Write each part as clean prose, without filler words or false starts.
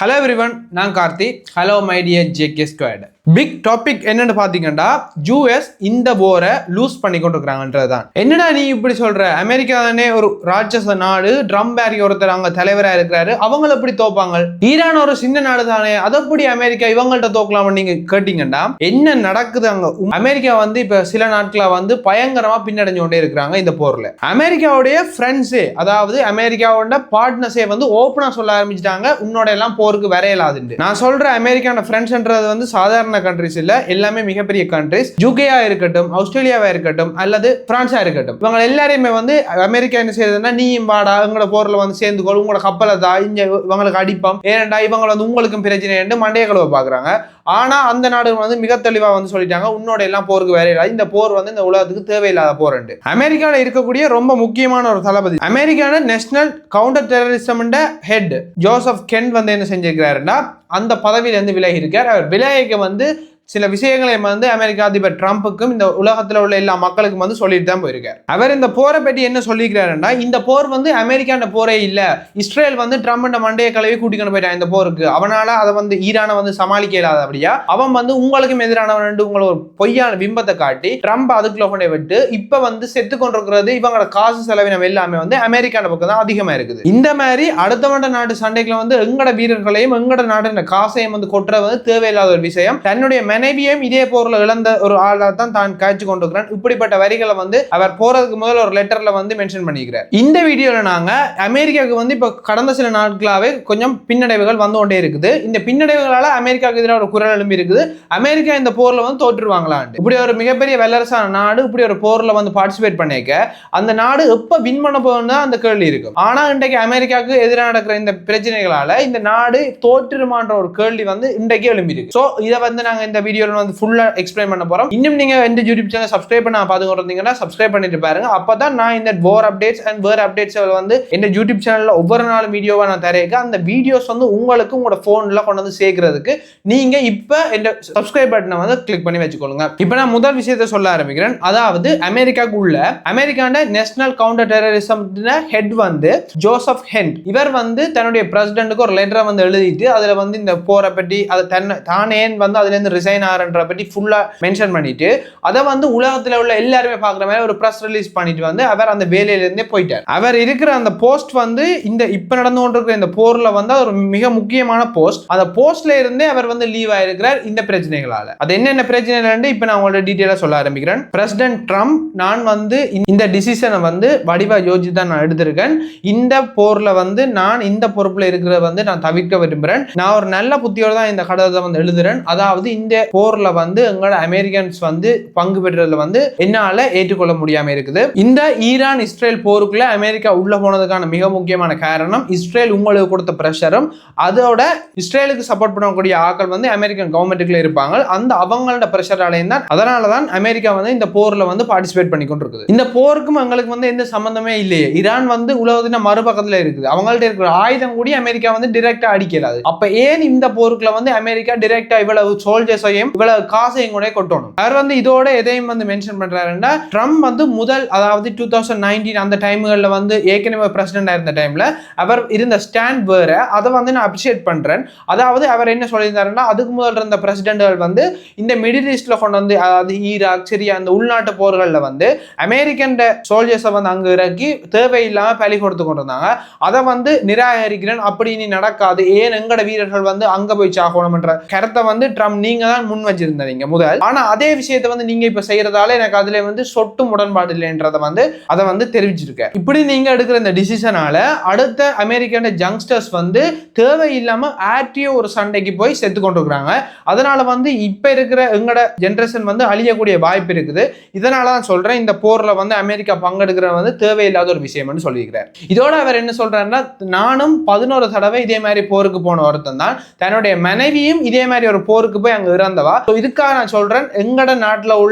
Hello everyone, நான் Karthi. Hello my dear JK Squad. Big topic என்னன்னு பாத்தீங்கன்னா யூஎஸ் இந்த போரை லூஸ் பண்ணி கொண்டிருக்கிறாங்கன்றதுதான். என்னடா நீ இப்படி சொல்ற? அமெரிக்கா தானே ஒரு ராட்சச நாடு, ட்ரம்ப் பேரி ஒருத்தர் அங்க தலைவரா இருக்கிறாரு, அவங்கள எப்படி தோப்பாங்க? ஈரான் ஒரு சின்ன நாடு தானே, அதப்படி அமெரிக்கா இவங்கள்ட்ட தோக்கலாம்னு நீங்க கேட்டீங்கன்னா என்ன நடக்குது அங்க? அமெரிக்கா வந்து இப்ப சில நாட்களா வந்து பயங்கரமா பின்னடைஞ்சு கொண்டே இருக்கிறாங்க இந்த போர்ல. அமெரிக்காவுடைய ஃப்ரெண்ட்ஸே, அதாவது அமெரிக்காவோட பார்ட்னர்ஸே வந்து ஓப்பனா சொல்ல ஆரம்பிச்சிட்டாங்க, உன்னோட எல்லாம் போருக்கு வரையலாதுன்னு. நான் சொல்ற அமெரிக்கான ஃப்ரெண்ட்ஸ்ன்றது வந்து சாதாரண கண்ட்ரிஸ் இல்ல, எல்லாமே மிகப்பெரிய கண்ட்ரிஸ். யூகேயா இருக்கட்டும், ஆஸ்திரேலியாவா இருக்கட்டும், அல்லது பிரான்ஸா இருக்கட்டும், இவங்க எல்லாரையுமே வந்து அமெரிக்கா என்ன செய்யுதுன்னா, நீயும் வாடா எங்களோட போர்ல வந்து சேர்ந்துக்கொள், உங்களோட கப்பலை தான் இங்க இவங்களுக்கு அடிப்போம், ஏனண்டா இவங்க வந்து உங்களுக்கும் பிரச்சனை மண்டைய கழுவ பாக்குறாங்க. ஆனா அந்த நாடுகள் வந்து மிக தெளிவா வந்து சொல்லிட்டாங்க, உன்னோட எல்லாம் போருக்கு வேலையில்லாது, இந்த போர் வந்து இந்த உலகத்துக்கு தேவையில்லாத போர். அமெரிக்காவில் இருக்கக்கூடிய ரொம்ப முக்கியமான ஒரு தளபதி, அமெரிக்கான national counter terrorism head Joseph Ken வந்து என்ன செஞ்சிருக்கிறாருன்னா, அந்த பதவியிலிருந்து விலகி இருக்கார். அவர் விலகிக்க வந்து சில விஷயங்களை வந்து அமெரிக்க அதிபர் ட்ரம்ப்புக்கும் இந்த உலகத்தில் உள்ள எல்லா மக்களுக்கும் வந்து சொல்லிட்டு தான் போயிருக்கார். அவர் இந்த போரை பற்றி என்ன சொல்லிக்கிறாருன்னா, இந்த போர் வந்து அமெரிக்கான போரே இல்ல, இஸ்ரேல் வந்து ட்ரம்ப் மண்டைய கலவி கூட்டிக்கொண்டு போயிட்டான் இந்த போருக்கு, அவனால அதை வந்து ஈரானை வந்து சமாளிக்க இல்லாத அப்படியா, அவன் வந்து உங்களுக்கும் எதிரானவன் உங்களை ஒரு பொய்யான பிம்பத்தை காட்டி ட்ரம்ப் அதுக்குள்ள கொண்டே விட்டு இப்ப வந்து செத்து கொண்டிருக்கிறது, இவங்களோட காசு செலவினம் எல்லாமே வந்து அமெரிக்கான பக்கம் தான் அதிகமா இருக்குது. இந்த மாதிரி அடுத்தவண்ட நாட்டு சண்டைகளை வந்து எங்கட வீரர்களையும் எங்கட நாட்டு காசையும் வந்து கொட்டுறது வந்து தேவையில்லாத ஒரு விஷயம். தன்னுடைய மனைவியும் இதே போர்ல இழந்த ஒரு ஆளா தான் காய்ச்சி கொண்டிருக்கிறான். இப்படிப்பட்ட வரிகளை வந்து அவர் போறதுக்கு முதல்ல ஒரு லெட்டர்ல வந்து மென்ஷன் பண்ணிக்கிறார். இந்த வீடியோல நாங்க அமெரிக்காவுக்கு வந்து இப்ப கடந்த சில நாட்களாவே கொஞ்சம் பின்னடைவுகள் வந்து கொண்டே இருக்குது. இந்த பின்னடைவுகளால அமெரிக்காவுக்கு எதிராக ஒரு குரல் எழும்பி இருக்குது, அமெரிக்கா இந்த போர்ல வந்து தோற்றுருவாங்களான்னு. இப்படி ஒரு மிகப்பெரிய வல்லரசான நாடு இப்படி ஒரு போர்ல வந்து பார்ட்டிசிபேட் பண்ணிக்க அந்த நாடு எப்ப வின் பண்ண போகுதுன்னு தான் அந்த கேள்வி இருக்கும். ஆனா இன்றைக்கு அமெரிக்காவுக்கு எதிராக நடக்கிற இந்த பிரச்சனைகளால இந்த நாடு தோற்றுமான்ற ஒரு கேள்வி வந்து இன்றைக்கு எழும்பி இருக்கு. சோ இதை வந்து நாங்க இந்த வீடியோல வந்து ஃபுல்லா எக்ஸ்பிளைன் பண்ண போறோம். இன்னும் நீங்க இந்த யூடியூப் சேனல் சப்ஸ்கிரைப் பண்ண பாத்துக்கிட்டீங்கன்னா சப்ஸ்கிரைப் பண்ணிட்டு பாருங்க. அப்பதான் நான் இந்த போர் அப்டேட்ஸ் அண்ட் வேர் அப்டேட்ஸ் வந்து இந்த யூடியூப் சேனல்ல ஒவ்வொரு நாள் வீடியோவா நான் தரேன். அந்த வீடியோஸ் வந்து உங்களுக்கு உங்களோட போன்ல கொண்டு வந்து சேர்க்கிறதுக்கு நீங்க இப்ப இந்த சப்ஸ்கிரைப் பட்டனை வந்து கிளிக் பண்ணி வச்சுக்கொள்ளுங்க. இப்ப நான் முதல் விஷயத்தை சொல்ல ஆரம்பிக்கிறேன். அதாவது அமெரிக்காவுக்கு உள்ள அமெரிக்கான நேஷனல் கவுண்டர் டெரரிசம் ஹெட் வந்து ஜோசப் ஹெண்ட், இவர் வந்து தன்னுடைய பிரசிடென்ட்டுக்கு ஒரு லெட்டரை வந்து எழுதிட்டு அதுல வந்து இந்த போரை பற்றி அதை தானே வந்து அதுல இருந்து ரிசைன் ஆகிறன்ற பற்றி ஃபுல்லா மென்ஷன் பண்ணிட்டு அதை வந்து உலகத்துல உள்ள எல்லாருமே பார்க்குற மாதிரி ஒரு ப்ரெஸ் ரிலீஸ் பண்ணிட்டு வந்து அவர் அந்த வேலையில இருந்தே போயிட்டார். அவர் இருக்கிற அந்த போஸ்ட் வந்து இந்த இப்ப நடந்து கொண்டிருக்கிற இந்த போர்ல வந்து ஒரு மிக முக்கியமான போஸ்ட். அந்த போஸ்ட்ல இருந்தே அவர் வந்து லீவ் ஆயிருக்கிறார் இந்த பிரச்சனைகளால. அது என்னென்ன பிரச்சனை இப்ப நான் உங்களோட டீட்டெயிலா சொல்ல ஆரம்பிக்கிறேன். பிரசிடென்ட் ட்ரம்ப், நான் வந்து இந்த டிசிஷனை வந்து வடிவா யோசிச்சு தான் நான் எடுத்திருக்கேன். இந்த போர்ல வந்து நான் இந்த பொறுப்புல இருக்கிறத வந்து நான் தவிர்க்க விரும்புகிறேன். நான் ஒரு நல்ல புத்தியோட தான் இந்த கடிதத்தை வந்து எழுதுறேன். அதாவது இந்த போர்ல வந்து எங்களோட அமெரிக்கன்ஸ் வந்து பங்கு பெற்றதுல வந்து என்னால ஏற்றுக்கொள்ள முடியாம இருக்குது. இந்த ஈரான் இஸ்ரேல் போருக்குள்ள அமெரிக்கா உள்ள போனதுக்கான மிக முக்கியமான காரணம் இஸ்ரேல் உங்களுக்கு கொடுத்த பிரஷரும், அதோட இஸ்ரேலுக்கு சப்போர்ட் பண்ணக்கூடிய ஆட்கள் வந்து அமெரிக்கன் கவர்மெண்ட்டுக்குள்ள இருப்பாங்க, அந்த அவங்களோட பிரஷராலையும் தான், அதனாலதான் அமெரிக்கா வந்து இந்த போர்ல வந்து பார்ட்டிசிபேட் பண்ணி கொண்டிருக்குது. இந்த போருக்கும் எங்களுக்கு வந்து எந்த சம்பந்தமே இல்லையே. ஈரான் வந்து உலகத்தின் மறுபக்கத்துல இருக்குது, அவங்கள்ட்ட இருக்கிற ஆயுதம் கூடி அமெரிக்கா வந்து டிரெக்டா அடிக்கலாது. அப்ப ஏன் இந்த போருக்குள்ள வந்து அமெரிக்கா டிரெக்டா இவ்வளவு சோல்ஜர்ஸையும் இவ்வளவு காசையும் கூட கொட்டணும்? அவர் வந்து இதோட எதையும் வந்து மென்ஷன் பண்றாருன்னா, ட்ரம்ப் வந்து முதல், அதாவது 2019 அந்த டைம்ல வந்து ஏற்கனவே பிரசிடென்ட் இருந்த டைம்ல அவர் இருந்த ஸ்டாண்ட் வேற, அதை வந்து நான் அப்ரிஷியேட் பண்றேன். அதாவது அவர் என்ன சொல்லியிருந்தாருன்னா, அதுக்கு முதல் இருந்த பிரசிடென்ட்கள் வந்து இந்த மிடில் ஈஸ்ட்ல கொண்டு வந்து, அதாவது ஈராக், சிரியா, அந்த உள்நாட்டு போர்கள்ல வந்து அமெரிக்கன் சோல்ஜர்ஸை வந்து அங்க இறக்கி தேவையில்லாம பலி கொடுத்து கொண்டிருந்தாங்க. அதை வந்து நிராகரிக்கிறேன், அப்படி இனி நடக்காது, ஏன் எங்கட வீரர்கள் வந்து அங்க போய் சாகணும்ன்ற கருத்தை வந்து ட்ரம்ப் நீங்க தான் முன் வச்சிருந்தீங்க முதல். ஆனா அதே விஷயத்தை வந்து நீங்க இப்ப செய்யறதால எனக்கு அதுல வந்து சொட்டு உடன்பாடு இல்லைன்றதை வந்து அதை வந்து தெரிவிச்சிருக்கேன். இப்படி நீங்க எடுக்கிற இந்த டிசிஷனால அடுத்த அமெரிக்கன் யங்ஸ்டர்ஸ் வந்து தேவையில்லாம ஆட்டியோ ஒரு சண்டைக்கு போய் செத்து கொண்டிருக்கிறாங்க. அதனால வந்து இப்ப இருக்கிற எங்கட ஜெனரேஷன் வந்து அழியக்கூடிய வாய்ப்பு இருக்குது. இதனாலதான் சொல்றேன், இந்த போர்ல வந்து அமெரிக்கா பங்கெடுக்கிற வந்து தேவையில்லாத ஒரு விஷயம்னு சொல்லியிருக்கிறார். இதோட அவர் என்ன சொல்றாருன்னா, நானும் 11 தடவை இதே மாதிரி போருக்கு போன ஒருத்தன் தான், தன்னுடைய மனைவியும் இதே மாதிரி ஒரு போருக்கு போய் அங்க இறந்தவா. இதுக்காக நான் சொல்றேன், எங்கட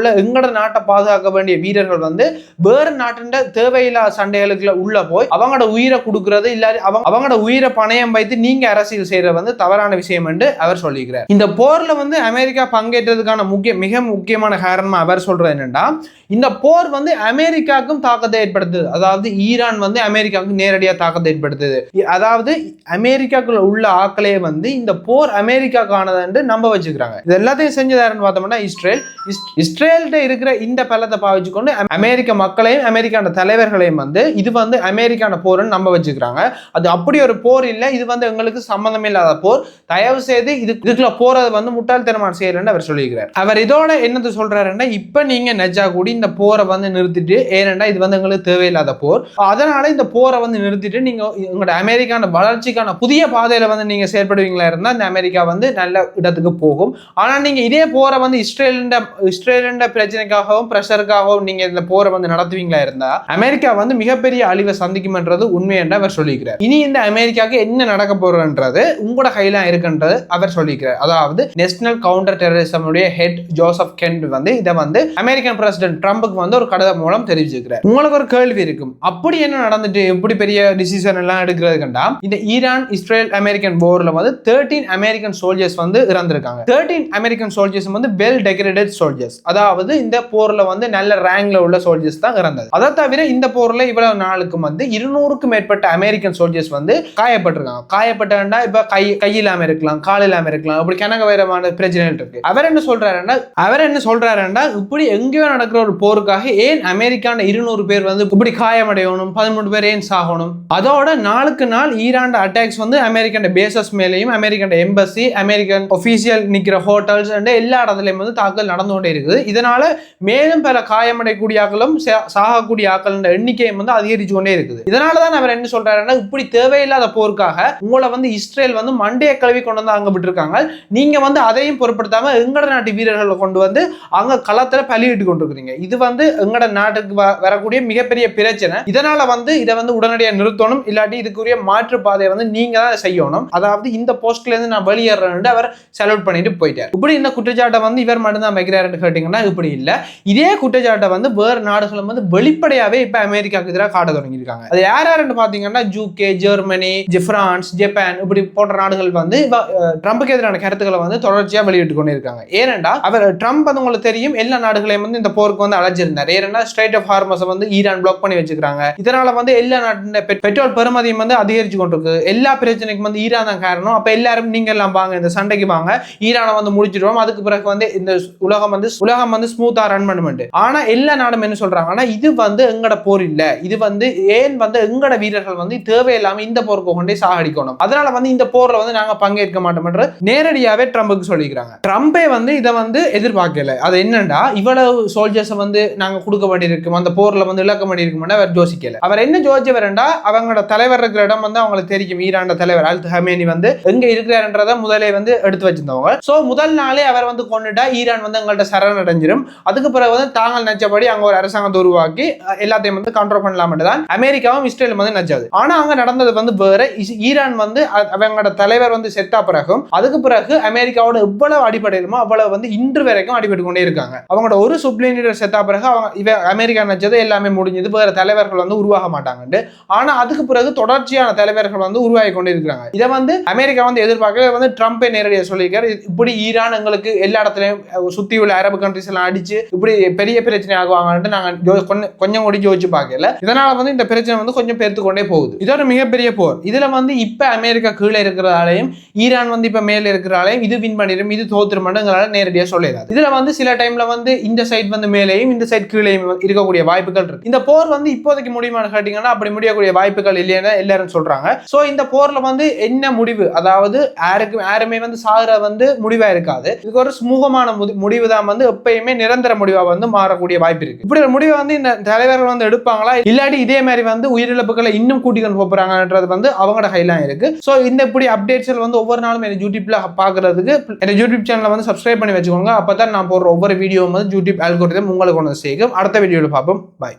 நாட்டை பாதுகாக்க வேண்டிய வீரர்கள் வந்து வேற நாட்டின் தேவையில்லாத சண்டைகளுக்குள்ள உள்ள போய் அவங்களோட உயிரை கொடுக்கறது இல்லாத அவங்களோட உயிரை பணயம் வைத்து நீங்க அரசியல் செய்யறது வந்து தவறான விஷயம் என்று அவர் சொல்லிக்கிறார். இந்த போர்ல வந்து அமெரிக்கா பங்கேற்றதுக்கான மிக முக்கியமான காரணம் அவர் சொல்றது என்னன்னா, இந்த போர் வந்து அமெரிக்காவுக்கும் தாக்கத்தை ஏற்படுத்துது. அதாவது ஈரான் வந்து அமெரிக்காவுக்கு நேரடியாக தாக்கத்தை ஏற்படுத்துது. அதாவது அமெரிக்காக்குள்ள உள்ள ஆக்களே வந்து இந்த போர் அமெரிக்காக்கானது என்று நம்ப வச்சுக்கிறாங்க. இது எல்லாத்தையும் செஞ்சதாருன்னு பார்த்தோம்னா இஸ்ரேல்கிட்ட இருக்கிற இந்த பலத்தை பாவிச்சு கொண்டு அமெரிக்க மக்களையும் அமெரிக்கான தலைவர்களையும் வந்து இது வந்து அமெரிக்கான போர்னு நம்ப வச்சுக்கிறாங்க. அது அப்படி ஒரு போர் இல்லை, இது வந்து எங்களுக்கு சம்பந்தம் இல்லாத போர், தயவு செய்து இதுக்குள்ள போறது வந்து முட்டாள்தனமான செயல்னு அவர் சொல்லியிருக்கிறார். அவர் இதோட என்னது சொல்றாருன்னா, இப்ப நீங்க நெஜா கூடி இந்த போரை வந்து நிறுத்திட்டு, ஏனென்றா இது வந்து எங்களுக்கு தேவையில்லாத போர், அதனால இந்த போரை வந்து நிறுத்திட்டு நீங்க உங்களோட அமெரிக்கான வளர்ச்சிக்கான புதிய பாதையில வந்து நீங்க செயல்படுவீங்களா இருந்தா இந்த அமெரிக்கா வந்து நல்ல இடத்துக்கு போகும். ஆனா நீங்க இதே போரை வந்து இஸ்ரேலின் பிரச்சனைக்காகவும் பிரஷருக்காகவும் நீங்க இந்த போரை வந்து நடத்துவீங்களா இருந்தா அமெரிக்கா வந்து மிகப்பெரிய அழிவை சந்திக்கும்ன்றது உண்மை என்று அவர் சொல்லியிருக்கிறார். இனி இந்த அமெரிக்காவுக்கு என்ன நடக்க போறன்றது உங்களோட கையில இருக்குன்றது அவர் சொல்லியிருக்கிறார். அதாவது national counter terrorism head Joseph Kent வந்து இதை வந்து அமெரிக்கன் பிரசிடென்ட் ட்ரம்புக்கு வந்து ஒரு கடிதம் மூலம் தெரிவிச்சிருக்கிறார். உங்களுக்கு ஒரு கேள்வி இருக்கும், அப்படி என்ன நடந்துட்டு எப்படி பெரிய டிசிஷன் எல்லாம் எடுக்கிறது கண்டா, இந்த ஈரான் இஸ்ரேல் அமெரிக்கன் போர்ல வந்து 13 அமெரிக்கன் சோல்ஜர்ஸ் வந்து இறந்திருக்காங்க. 13 அமெரிக்கன் சோல்ஜர்ஸ் வந்து வெல் டெக்கரேட்டட் சோல்ஜர்ஸ், அதாவது இந்த போர்ல வந்து நல்ல ரேங்க்ல உள்ள சோல்ஜர்ஸ் தான் இறந்தது. அதை தவிர இந்த போர்ல இவ்வளவு நாளுக்கு வந்து 200க்கும் மேற்பட்ட அமெரிக்கன் சோல்ஜர்ஸ் வந்து காயப்பட்டிருக்காங்க. காயப்பட்டா இப்ப கை இல்லாம இருக்கலாம், கால் இல்லாம இருக்கலாம், அப்படி கனகவரமான பிரச்சனைகள் இருக்கு. அவர் என்ன சொல்றாருன்னா இப்படி எங்கேயோ நடக்கிற ஒரு போருக்காக ஏன் அமெரிக்கான 200 பேர் வந்து இப்படி காயமடையணும், 13 பேர் ஏன் சாகணும்? அதோட நாளுக்கு நாள் ஈரான் அட்டாக்ஸ் வந்து அமெரிக்கன் பேசஸ் மேலேயும் அமெரிக்கன் எம்பசி அமெரிக்கன் ஒபிஷியல் நிக்கிற ஹோட்டல்ஸ் எல்லா இடத்துலயும் வந்து தாக்கல் நடந்து கொண்டே இருக்குது. இதனால மேலும் பல காயமடையக்கூடிய ஆக்களும் சாகக்கூடிய ஆக்கள் எண்ணிக்கையும் வந்து அதிகரிச்சு கொண்டே இருக்குது. இதனாலதான் அவர் என்ன சொல்றாருன்னா, இப்படி தேவையில்லாத போருக்காக உங்களை வந்து இஸ்ரேல் வந்து மண்டைய கழுவி கொண்டு வந்து அங்க விட்டுருக்காங்க, நீங்க வந்து அதையும் பொருட்படுத்தாம எங்கட நாட்டு வீரர்களை கொண்டு வந்து அங்க களத்துல பலியிட்டு கொண்டிருக்கிறீங்க. இது வந்து எங்கட நாட்டுக்கு வரக்கூடிய மிகப்பெரிய பிரச்சனை. இதனால வந்து இதை வந்து உடனடியாக நிறுத்தணும், இல்லாட்டி இதுக்குரிய மாற்று பாதையை வந்து நீங்க தான் செய்யணும். அதாவது இந்த போஸ்ட்ல இருந்து நான் வெளியேறேன்னு அவர் சல்யூட் பண்ணிட்டு போயிட்டார். இப்படி இந்த குற்றச்சாட்டை வந்து இவர் மட்டும்தான் வைக்கிறாருன்னு கேட்டீங்கன்னா இப்படி இல்லை. இதே குற்றச்சாட்டை வந்து வேறு நாடுகளும் வந்து வெளிப்படையாவே இப்ப அமெரிக்காவுக்கு எதிராக காட்ட தொடங்கியிருக்காங்க. அது யாருன்னு பாத்தீங்கன்னா யூகே, ஜெர்மனி, பிரான்ஸ், ஜப்பான் இப்படி போன்ற நாடுகள் வந்து ட்ரம்புக்கு எதிரான கருத்துக்களை வந்து தொடர்ச்சியா வெளியிட்டு கொண்டு இருக்காங்க. ஏனென்றா அவர் ட்ரம்ப் வந்து உங்களுக்கு தெரியும் எல்லா நாடுகளையும் வந்து இந்த போருக்கு வந்து அழைச்சிருந்தார். ஏன்னா ஸ்ட்ரைட் ஆஃப் ஹார்மஸ் வந்து ஈரான் பிளாக் பண்ணி வச்சுக்கிறாங்க. இதனால வந்து எல்லா நாட்டின் பெட்ரோல் பெறுமதியும் வந்து அதிகரிச்சு கொண்டிருக்கு. எல்லா பிரச்சனைக்கும் வந்து ஈரான் தான் காரணம். அப்ப எல்லாரும் நீங்க எல்லாம் வாங்க, இந்த சண்டைக்கு வாங்க, ஈரானை வந்து முடிச்சிடுவோம், அதுக்கு பிறகு வந்து இந்த உலகம் வந்து ஸ்மூத்தா ரன் பண்ணுமெண்டு. ஆனா எல்லா நாடும் என்ன சொல்றாங்கன்னா, இது வந்து எங்கட போர் இல்ல, இது வந்து ஏன் வந்து எங்கட வீரர்கள் வந்து தேவையில்லாம இந்த போருக்கு கொண்டே சாகடிக்கணும், அதனால வந்து இந்த போர்ல வந்து நாங்க பங்கேற்க மாட்டோம் என்று நேரடியாவே ட்ரம்புக்கு சொல்லிக்கிறாங்க. ட்ரம்பே வந்து இதை வந்து எதிர்பார்க்கல. அது என்னண்டா, இவ்வளவு சோல்ஜர்ஸ் வந்து நாங்க கொடுக்க வேண்டியிருக்கும், அந்த போர்ல வந்து இழக்க வேண்டியிருக்கும் அவர் யோசிக்கல. அவர் என்ன யோசிச்சவரண்டா, அவங்களோட தலைவர் இருக்கிற இடம் வந்து அவங்களுக்கு தெரியும், ஈரான் தலைவர் அல் ஹமேனி வந்து எங்க இருக்கிறார்ன்றத முதலே வந்து எடுத்து வச்சிருந்தவங்க. சோ முதல் நாளே அவர் வந்து கொண்டுட்டா ஈரான் வந்து எங்கள்ட்ட சரணடைஞ்சிடும், அதுக்கு பிறகு வந்து தாங்கள் நினைச்சபடி அங்க ஒரு அரசாங்கத்தை உருவாக்கி எல்லாத்தையும் வந்து கண்ட்ரோல் பண்ணலாம்னு தான் அமெரிக்காவும் இஸ்ரேலும் வந்து நினைச்சது. ஆனா அங்க நடந்தது வந்து வேற. ஈரான் வந்து அவங்களோட தலைவர் வந்து செத்தா பிறகும் அதுக்கு பிறகு அமெரிக்காவோட எவ்வளவு அடிப்படையிலுமோ அவ்வளவு வந்து இன்று வரைக்கும் அடிபட்டு கொண்டே இருக்காங்க. அவங்களோட ஒரு சுப்ளீன் லீடர் செத்தா பிறகு அவங்க அமெரிக்கா நினைச்சது எல்லாமே முடிஞ்சது, வேற தலைவர்கள் வந்து உருவாக மாட்டாங்க. ஆனா அதுக்கு பிறகு தொடர்ச்சியான தலைவர்கள் வந்து உருவாகி கொண்டு இருக்கிறாங்க. இதை வந்து அமெரிக்கா வந்து எதிர்பார்க்க வந்து ட்ரம்பே நேரடியாக சொல்லியிருக்காரு, இப்படி ஈரான் எங்களுக்கு எல்லா இடத்துலயும் சுத்தி உள்ள அரபு கண்ட்ரிஸ் எல்லாம் அடிச்சு இப்படி பெரிய பிரச்சனை ஆகுவாங்கன்ட்டு நாங்க கொஞ்சம் கூட யோசிச்சு பார்க்கல. இதனால வந்து இந்த பிரச்சனை வந்து கொஞ்சம் பெருத்து கொண்டே போகுது. இதோட மிகப்பெரிய போர். இதுல வந்து இப்ப அமெரிக்கா கீழே இருக்கிறதாலையும் ஈரான் வந்து இப்ப மேல இருக்கிறாலையும் இது வின் பண்ணிடும், இது தோத்துரும் எங்களால நேரடியாக சொல்லிடாது. இதுல வந்து சில டைம்ல வந்து இந்த சைட் வந்து மேலேயும் இந்த சைட் கீழேயும் இருக்கக்கூடிய வாய்ப்புகள் இருக்கு. இந்த போர் வந்து இப்போதைக்கு முடியுமான்னு கேட்டீங்கன்னா அப்படி முடியக்கூடிய வாய்ப்புகள் இல்லைன்னு எல்லாரும் சொல்றாங்க. சோ இந்த போர்ல வந்து என்ன முடிவு, அதாவது யாருமே வந்து சாகுற வந்து முடிவா இருக்காது. இதுக்கு ஒரு சுமூகமான முடிவு தான் வந்து எப்பயுமே நிரந்தர முடிவா வந்து மாறக்கூடிய வாய்ப்பு இருக்கு. இப்படி ஒரு முடிவை வந்து இந்த தலைவர்கள் வந்து எடுப்பாங்களா, இல்லாட்டி இதே மாதிரி வந்து உயிரிழப்புகளை இன்னும் கூட்டிக்கொண்டு போறாங்கன்றது வந்து அவங்களோட கையிலாம் இருக்கு. சோ இந்த இப்படி அப்டேட்ஸ்கள் வந்து ஒவ்வொரு நாளும் எனக்கு யூடியூப்ல பாக்குறதுக்கு இந்த யூடியூப் சேனலை வந்து சப்ஸ்கிரைப் பண்ணி வச்சுக்கோங்க. அப்பதான் நான் போடுற ஒவ்வொரு வீடியோ வந்து யூடியூப் அல்கோரிதம் உங்களுக்கு கொண்டு சேர்க்கும். அடுத்த வீடியோல பார்ப்போம். பாய்.